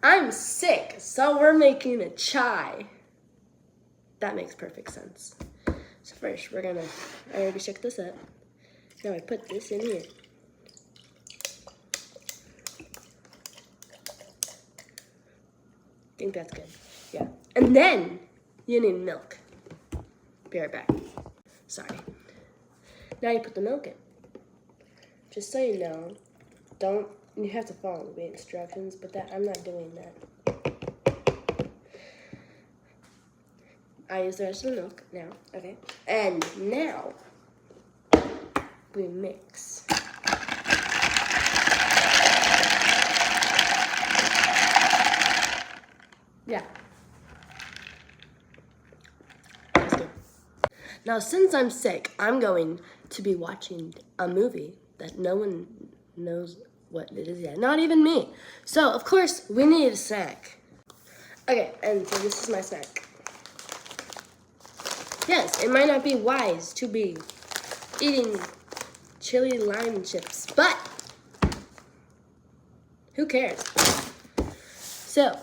I'm sick, so we're making a chai. That makes perfect sense. So first, I already shook this up. Now I put this in here. I think that's good. Yeah. And then you need milk. Be right back. Sorry. Now you put the milk in. Just so you know, you have to follow the instructions, but I'm not doing that. I use the rest of the milk now, okay? And now we mix. Yeah. That's good. Now, since I'm sick, I'm going to be watching a movie that no one knows what it is yet. Not even me. So, of course, we need a snack. Okay, and so this is my snack. Yes, it might not be wise to be eating chili lime chips, but who cares? So,